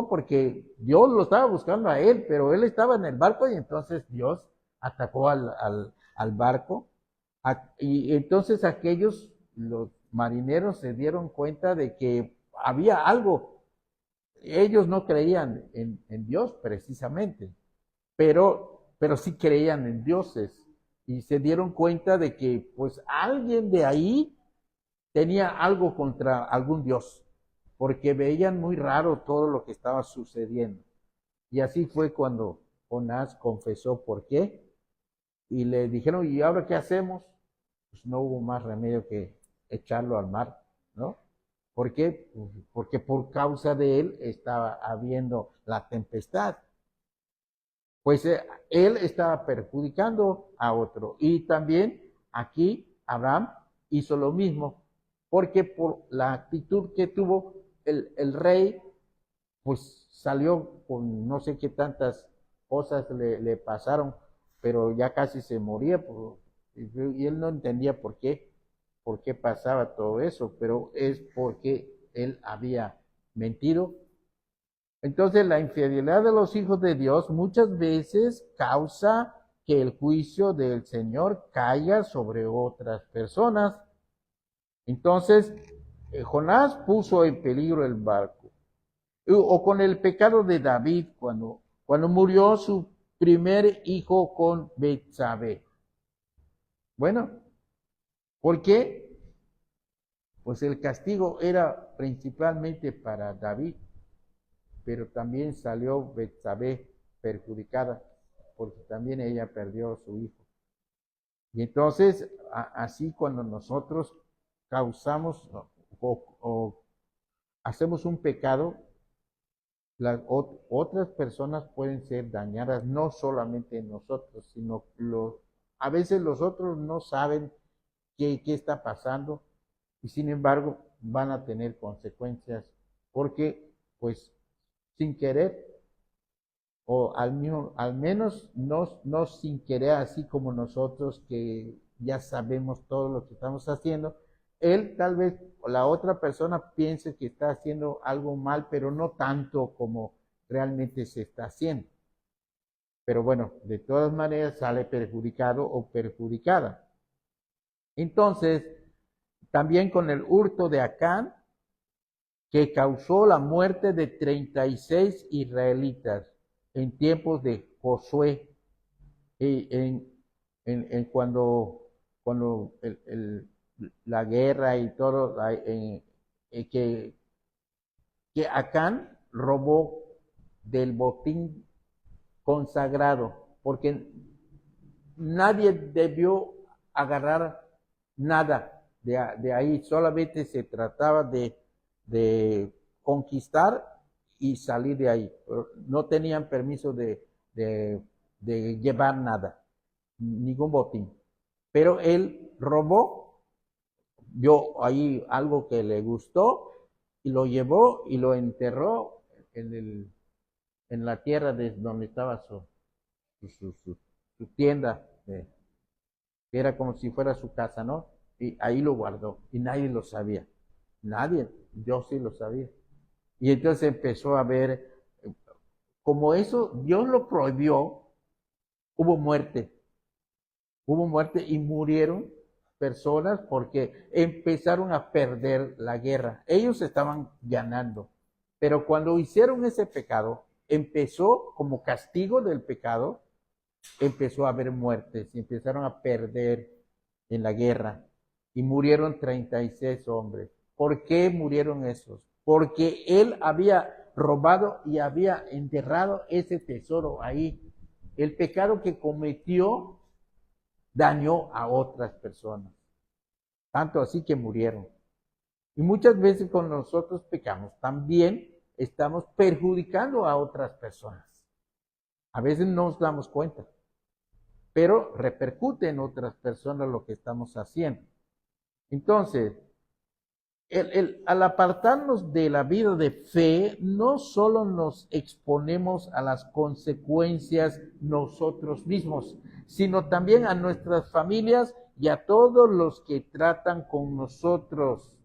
porque Dios lo estaba buscando a él, pero él estaba en el barco y entonces Dios atacó al barco. Y entonces los marineros se dieron cuenta de que había algo. Ellos no creían en Dios precisamente, pero sí creían en dioses. Y se dieron cuenta de que pues alguien de ahí tenía algo contra algún dios, porque veían muy raro todo lo que estaba sucediendo. Y así fue cuando Jonás confesó por qué, y le dijeron, ¿y ahora qué hacemos? Pues no hubo más remedio que echarlo al mar, ¿no? ¿Por qué? Porque por causa de él estaba habiendo la tempestad. Pues él estaba perjudicando a otro. Y también aquí Abraham hizo lo mismo, porque por la actitud que tuvo el rey, pues salió con no sé qué tantas cosas le pasaron, pero ya casi se moría, y él no entendía por qué pasaba todo eso, pero es porque él había mentido. Entonces la infidelidad de los hijos de Dios muchas veces causa que el juicio del Señor caiga sobre otras personas. Entonces, Jonás puso en peligro el barco. O con el pecado de David cuando murió su primer hijo con Betsabé. Bueno, ¿por qué? Pues el castigo era principalmente para David, pero también salió Betsabé perjudicada, porque también ella perdió a su hijo. Y entonces, así cuando nosotros causamos o hacemos un pecado, otras personas pueden ser dañadas, no solamente nosotros, sino a veces los otros no saben qué está pasando y sin embargo van a tener consecuencias porque pues sin querer o al menos no sin querer, así como nosotros que ya sabemos todo lo que estamos haciendo, él tal vez o la otra persona piense que está haciendo algo mal, pero no tanto como realmente se está haciendo. Pero bueno, de todas maneras sale perjudicado o perjudicada. Entonces, también con el hurto de Acán, que causó la muerte de 36 israelitas en tiempos de Josué, y cuando la guerra y todo, que Acán robó del botín consagrado, porque nadie debió agarrar nada de ahí, solamente se trataba de conquistar y salir de ahí. No tenían permiso de llevar nada, ningún botín. Pero él robó, vio ahí algo que le gustó y lo llevó y lo enterró en la tierra de donde estaba su tienda, que era como si fuera su casa, ¿no? Y ahí lo guardó y nadie lo sabía. Nadie, yo sí lo sabía. Y entonces empezó a ver, como eso Dios lo prohibió, hubo muerte. Hubo muerte y murieron personas porque empezaron a perder la guerra. Ellos estaban ganando. Pero cuando hicieron ese pecado, empezó como castigo del pecado, empezó a haber muertes y empezaron a perder en la guerra. y murieron 36 hombres. ¿Por qué murieron esos? Porque él había robado y había enterrado ese tesoro ahí. El pecado que cometió dañó a otras personas, tanto así que murieron. Y muchas veces cuando nosotros pecamos, también estamos perjudicando a otras personas. A veces no nos damos cuenta, pero repercute en otras personas lo que estamos haciendo. Entonces, al apartarnos de la vida de fe, no solo nos exponemos a las consecuencias nosotros mismos, sino también a nuestras familias y a todos los que tratan con nosotros.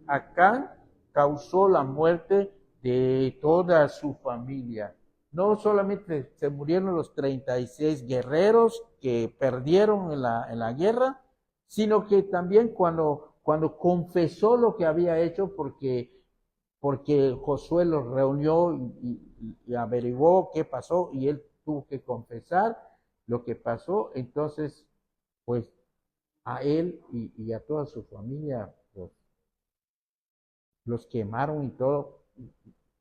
Acán causó la muerte de toda su familia. No solamente se murieron los 36 guerreros que perdieron en la guerra, sino que también cuando confesó lo que había hecho, porque Josué los reunió y averiguó qué pasó, y él tuvo que confesar lo que pasó, entonces, pues, a él y a toda su familia, pues, los quemaron y todo.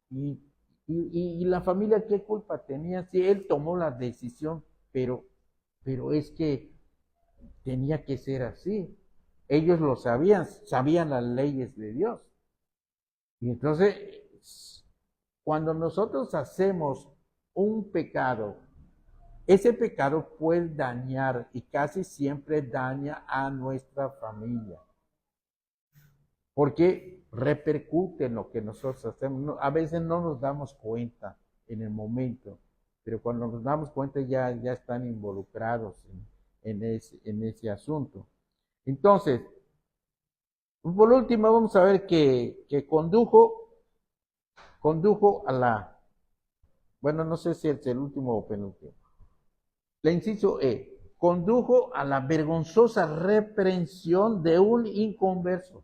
Y la familia, ¿qué culpa tenía? Si él tomó la decisión, pero es que tenía que ser así. Ellos lo sabían las leyes de Dios. Y entonces, cuando nosotros hacemos un pecado, ese pecado puede dañar y casi siempre daña a nuestra familia. Porque repercute en lo que nosotros hacemos. A veces no nos damos cuenta en el momento, pero cuando nos damos cuenta ya están involucrados en ese asunto. Entonces, por último, vamos a ver que condujo a la, bueno, no sé si es el último o penúltimo. La inciso E, condujo a la vergonzosa reprensión de un inconverso.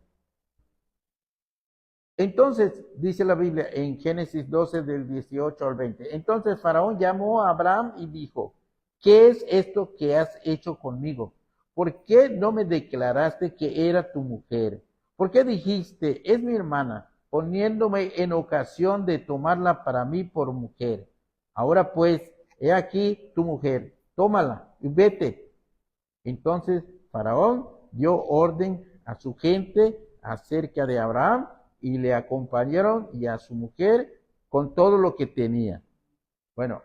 Entonces, dice la Biblia en Génesis 12 del 18 al 20, entonces Faraón llamó a Abraham y dijo, ¿qué es esto que has hecho conmigo? ¿Por qué no me declaraste que era tu mujer? ¿Por qué dijiste, es mi hermana, poniéndome en ocasión de tomarla para mí por mujer? Ahora pues, he aquí tu mujer, tómala y vete. Entonces Faraón dio orden a su gente acerca de Abraham y le acompañaron y a su mujer con todo lo que tenía. Bueno,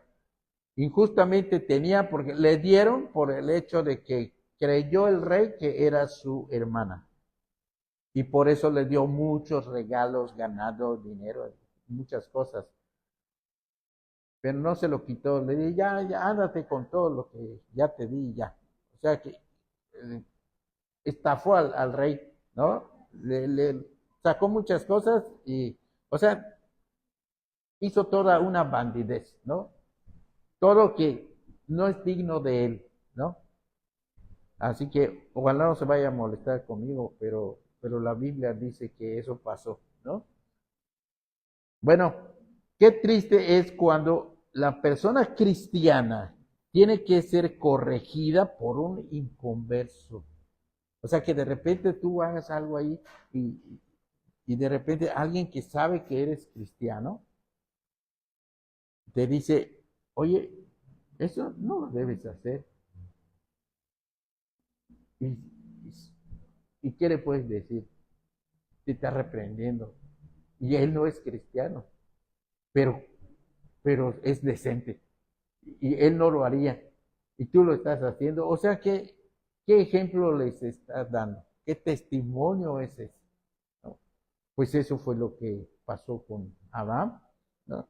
injustamente tenía porque le dieron por el hecho de que creyó el rey que era su hermana. Y por eso le dio muchos regalos, ganado, dinero, muchas cosas. Pero no se lo quitó, le dije, ya, ándate con todo lo que ya te di, ya. O sea que estafó al rey, ¿no? Le sacó muchas cosas y, o sea, hizo toda una bandidez, ¿no? Todo que no es digno de él, ¿no? Así que ojalá no se vaya a molestar conmigo, pero la Biblia dice que eso pasó, ¿no? Bueno, qué triste es cuando la persona cristiana tiene que ser corregida por un inconverso. O sea, que de repente tú hagas algo ahí y de repente alguien que sabe que eres cristiano te dice, oye, eso no lo debes hacer. ¿Y, y qué le puedes decir? Te está reprendiendo. Y él no es cristiano, pero es decente. Y él no lo haría. Y tú lo estás haciendo. O sea, ¿qué ejemplo les estás dando? ¿Qué testimonio es ese? ¿No? Pues eso fue lo que pasó con Abraham, ¿no?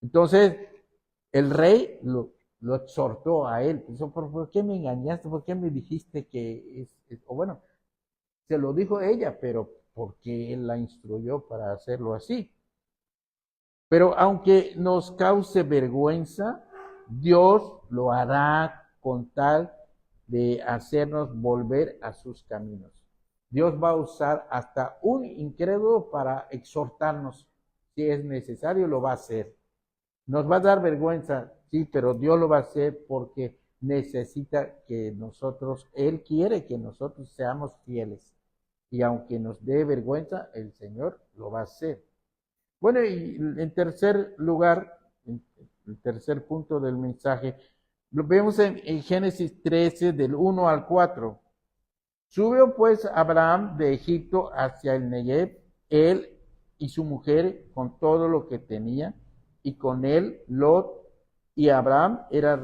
Entonces, el rey lo exhortó a él. Dijo, ¿por qué me engañaste? ¿Por qué me dijiste que o bueno, se lo dijo ella, pero porque él la instruyó para hacerlo así. Pero aunque nos cause vergüenza, Dios lo hará con tal de hacernos volver a sus caminos. Dios va a usar hasta un incrédulo para exhortarnos. Si es necesario, lo va a hacer. Nos va a dar vergüenza, sí, pero Dios lo va a hacer porque necesita que nosotros, Él quiere que nosotros seamos fieles. Y aunque nos dé vergüenza, el Señor lo va a hacer. Bueno, y en tercer lugar, en el tercer punto del mensaje, lo vemos en Génesis 13, del 1 al 4. Subió pues Abraham de Egipto hacia el Negev, él y su mujer con todo lo que tenía, y con él Lot, y Abraham era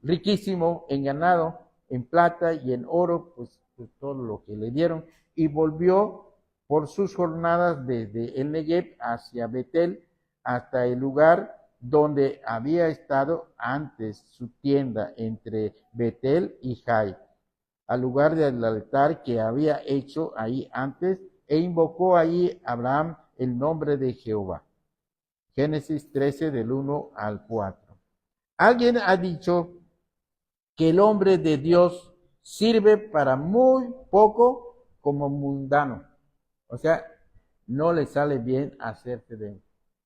riquísimo en ganado, en plata y en oro, pues todo lo que le dieron, y volvió por sus jornadas desde el Negev hacia Betel, hasta el lugar donde había estado antes su tienda entre Betel y Jai, al lugar del altar que había hecho ahí antes, e invocó allí Abraham el nombre de Jehová. Génesis 13 del 1 al 4. Alguien ha dicho que el hombre de Dios sirve para muy poco como mundano. O sea, no le sale bien hacerse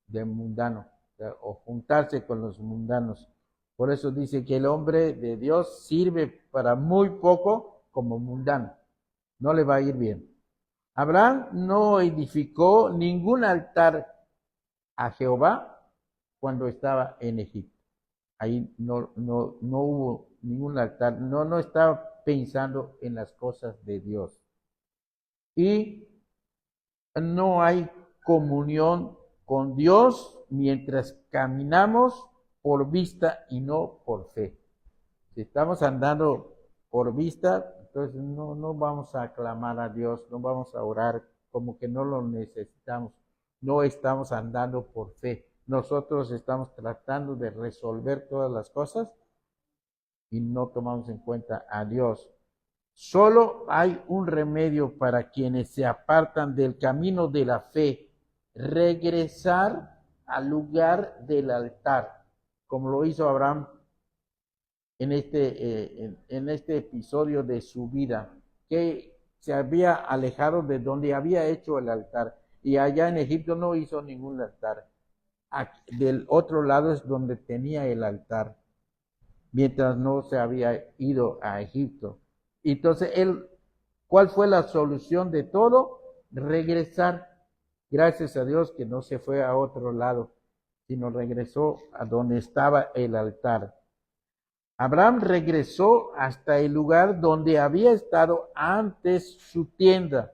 de mundano, o juntarse con los mundanos. Por eso dice que el hombre de Dios sirve para muy poco como mundano. No le va a ir bien. Abraham no edificó ningún altar a Jehová cuando estaba en Egipto. Ahí no hubo ningún altar, no estaba pensando en las cosas de Dios. Y no hay comunión con Dios mientras caminamos por vista y no por fe. Si estamos andando por vista, entonces no vamos a clamar a Dios, no vamos a orar como que no lo necesitamos. No estamos andando por fe. Nosotros estamos tratando de resolver todas las cosas y no tomamos en cuenta a Dios. Solo hay un remedio para quienes se apartan del camino de la fe: regresar al lugar del altar, como lo hizo Abraham en este episodio de su vida, que se había alejado de donde había hecho el altar, y allá en Egipto no hizo ningún altar. Del otro lado es donde tenía el altar, mientras no se había ido a Egipto. Entonces, ¿cuál fue la solución de todo? Regresar. Gracias a Dios que no se fue a otro lado, sino regresó a donde estaba el altar. Abraham regresó hasta el lugar donde había estado antes su tienda,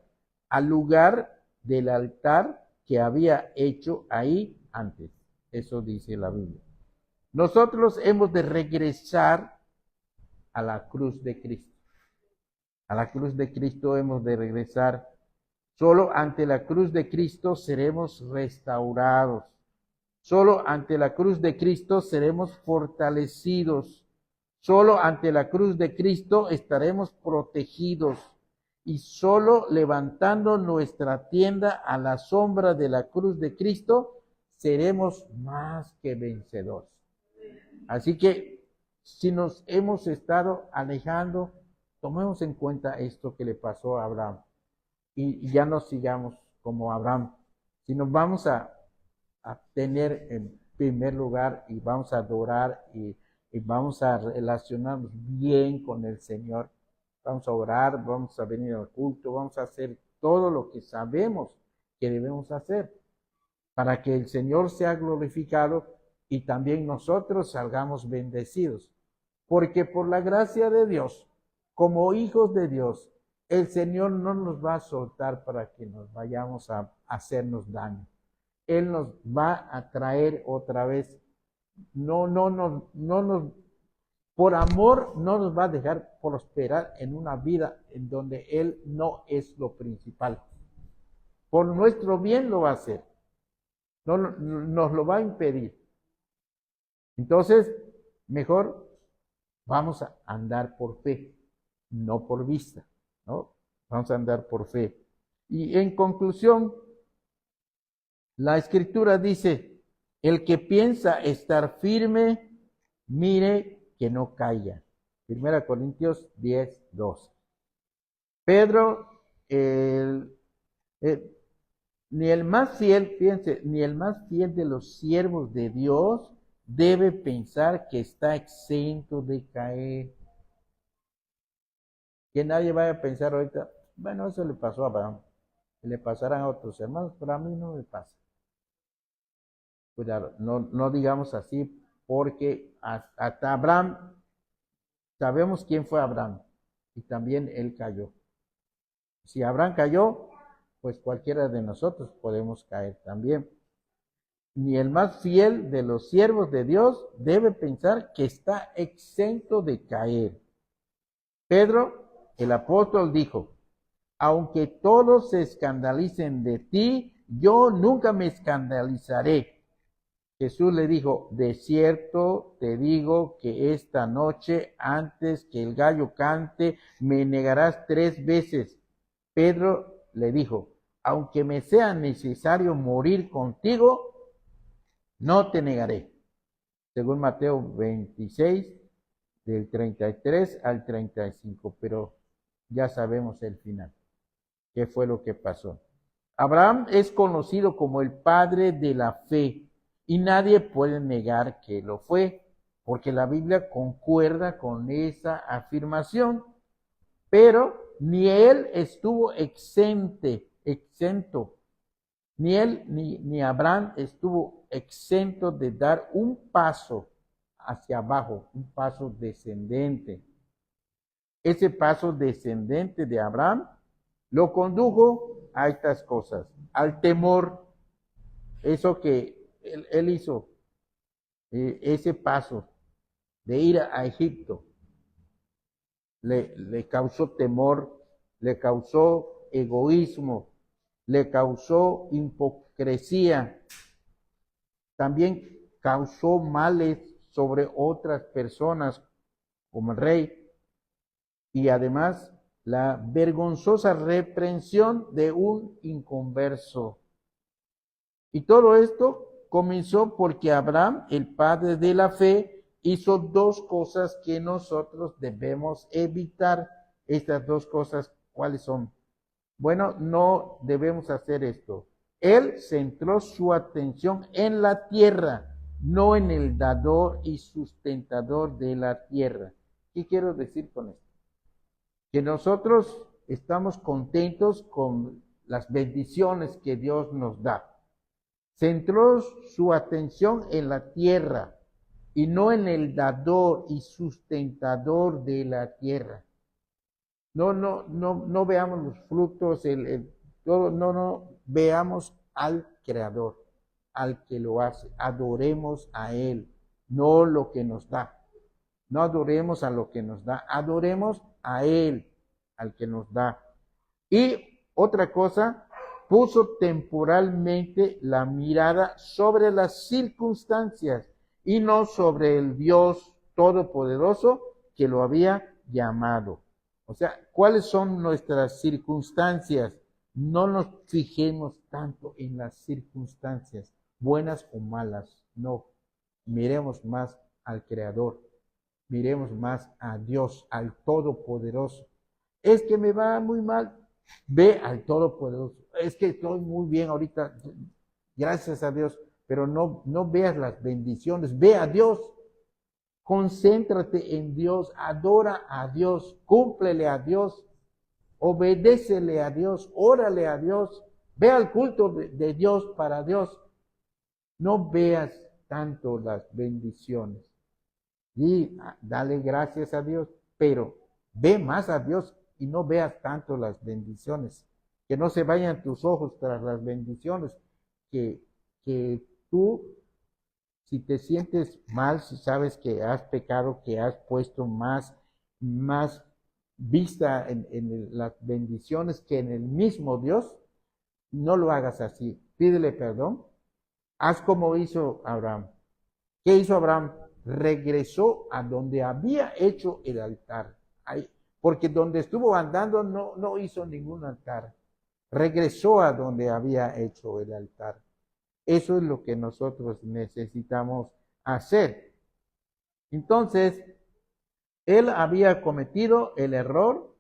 al lugar del altar que había hecho ahí antes. Eso dice la Biblia. Nosotros hemos de regresar a la cruz de Cristo. A la cruz de Cristo hemos de regresar. Solo ante la cruz de Cristo seremos restaurados. Solo ante la cruz de Cristo seremos fortalecidos. Solo ante la cruz de Cristo estaremos protegidos. Y solo levantando nuestra tienda a la sombra de la cruz de Cristo seremos más que vencedores. Así que si nos hemos estado alejando, tomemos en cuenta esto que le pasó a Abraham y ya no sigamos como Abraham, sino vamos a tener en primer lugar y vamos a adorar y vamos a relacionarnos bien con el Señor. Vamos a orar, vamos a venir al culto, vamos a hacer todo lo que sabemos que debemos hacer para que el Señor sea glorificado y también nosotros salgamos bendecidos. Porque por la gracia de Dios, como hijos de Dios, el Señor no nos va a soltar para que nos vayamos a hacernos daño. Él nos va a traer otra vez. Por amor no nos va a dejar prosperar en una vida en donde Él no es lo principal. Por nuestro bien lo va a hacer. No nos lo va a impedir. Entonces, mejor vamos a andar por fe, no por vista, ¿no? Vamos a andar por fe. Y en conclusión, la Escritura dice: el que piensa estar firme, mire que no caiga. 1 Corintios 10:12. Pedro, ni el más fiel, fíjense, ni el más fiel de los siervos de Dios debe pensar que está exento de caer. Que nadie vaya a pensar ahorita, bueno, eso le pasó a Abraham, le pasarán a otros hermanos, pero a mí no me pasa. Cuidado, no digamos así, porque hasta Abraham, sabemos quién fue Abraham, y también él cayó. Si Abraham cayó, pues cualquiera de nosotros podemos caer también. Ni el más fiel de los siervos de Dios debe pensar que está exento de caer. Pedro, el apóstol, dijo, aunque todos se escandalicen de ti, yo nunca me escandalizaré. Jesús le dijo, de cierto te digo que esta noche, antes que el gallo cante, me negarás 3 veces. Pedro le dijo, aunque me sea necesario morir contigo, no te negaré. Según Mateo 26, del 33 al 35, pero ya sabemos el final. ¿Qué fue lo que pasó? Abraham es conocido como el padre de la fe y nadie puede negar que lo fue, porque la Biblia concuerda con esa afirmación, pero ni él estuvo exento, ni él ni Abraham estuvo exento de dar un paso hacia abajo, un paso descendente. Ese paso descendente de Abraham lo condujo a estas cosas, al temor, eso que él hizo, ese paso de ir a Egipto, le causó temor, le causó egoísmo, le causó hipocresía, también causó males sobre otras personas como el rey, y además la vergonzosa reprensión de un inconverso. Y todo esto comenzó porque Abraham, el padre de la fe, hizo 2 cosas que nosotros debemos evitar. Estas 2 cosas, ¿cuáles son? Bueno, no debemos hacer esto. Él centró su atención en la tierra, no en el dador y sustentador de la tierra. ¿Qué quiero decir con esto? Que nosotros estamos contentos con las bendiciones que Dios nos da. Centró su atención en la tierra y no en el dador y sustentador de la tierra. No veamos los frutos, no veamos al Creador, al que lo hace. Adoremos a Él, no lo que nos da. No adoremos a lo que nos da, adoremos a Él, al que nos da. Y otra cosa, puso temporalmente la mirada sobre las circunstancias y no sobre el Dios Todopoderoso que lo había llamado. O sea, ¿cuáles son nuestras circunstancias? No nos fijemos tanto en las circunstancias, buenas o malas, no. Miremos más al Creador. Miremos más a Dios, al Todopoderoso. Es que me va muy mal, ve al Todopoderoso. Es que estoy muy bien ahorita, gracias a Dios, pero no veas las bendiciones, ve a Dios. Concéntrate en Dios, adora a Dios, cúmplele a Dios, obedécele a Dios, órale a Dios, ve al culto de Dios para Dios. No veas tanto las bendiciones. Y dale gracias a Dios, pero ve más a Dios y no veas tanto las bendiciones. Que no se vayan tus ojos tras las bendiciones, que tú, si te sientes mal, si sabes que has pecado, que has puesto más vista en las bendiciones que en el mismo Dios, no lo hagas así. Pídele perdón. Haz como hizo Abraham. ¿Qué hizo Abraham? Regresó a donde había hecho el altar. Ahí, porque donde estuvo andando no hizo ningún altar. Regresó a donde había hecho el altar. Eso es lo que nosotros necesitamos hacer. Entonces, él había cometido el error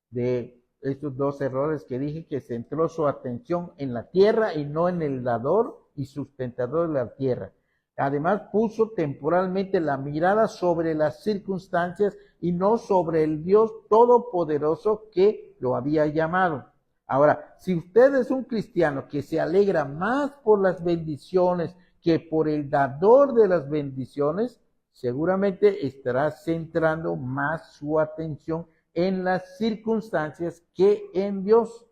de estos 2 errores que dije, que centró su atención en la tierra y no en el dador y sustentador de la tierra. Además, puso temporalmente la mirada sobre las circunstancias y no sobre el Dios Todopoderoso que lo había llamado. Ahora, si usted es un cristiano que se alegra más por las bendiciones que por el dador de las bendiciones, seguramente estará centrando más su atención en las circunstancias que en Dios.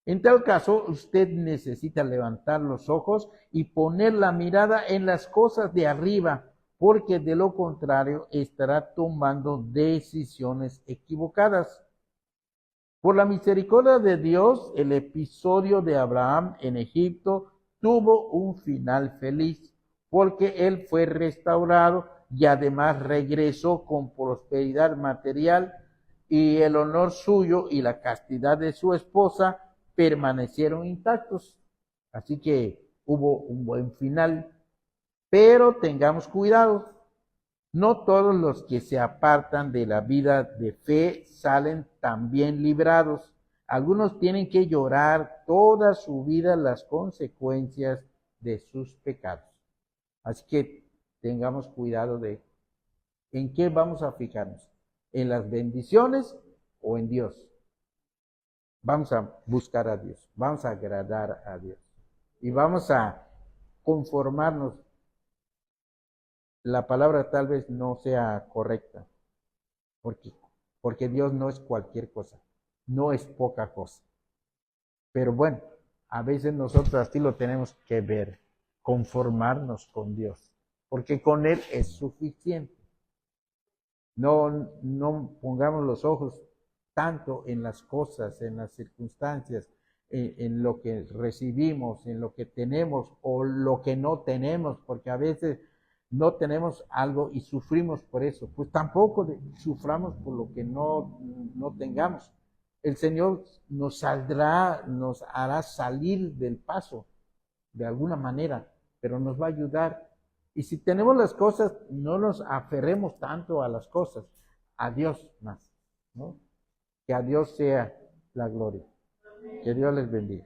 En tal caso, usted necesita levantar los ojos y poner la mirada en las cosas de arriba, porque de lo contrario estará tomando decisiones equivocadas. Por la misericordia de Dios, el episodio de Abraham en Egipto tuvo un final feliz, porque él fue restaurado y además regresó con prosperidad material, y el honor suyo y la castidad de su esposa permanecieron intactos. Así que hubo un buen final. Pero tengamos cuidado. No todos los que se apartan de la vida de fe salen tan bien librados. Algunos tienen que llorar toda su vida las consecuencias de sus pecados. Así que tengamos cuidado de en qué vamos a fijarnos, en las bendiciones o en Dios. Vamos a buscar a Dios, vamos a agradar a Dios y vamos a conformarnos. La palabra tal vez no sea correcta, porque, porque Dios no es cualquier cosa, no es poca cosa. Pero bueno, a veces nosotros así lo tenemos que ver, conformarnos con Dios, porque con Él es suficiente. No pongamos los ojos tanto en las cosas, en las circunstancias, en lo que recibimos, en lo que tenemos o lo que no tenemos, porque a veces no tenemos algo y sufrimos por eso. Pues tampoco suframos por lo que no tengamos. El Señor nos hará salir del paso de alguna manera, pero nos va a ayudar. Y si tenemos las cosas, no nos aferremos tanto a las cosas, a Dios más, ¿no? Que a Dios sea la gloria. Que Dios les bendiga.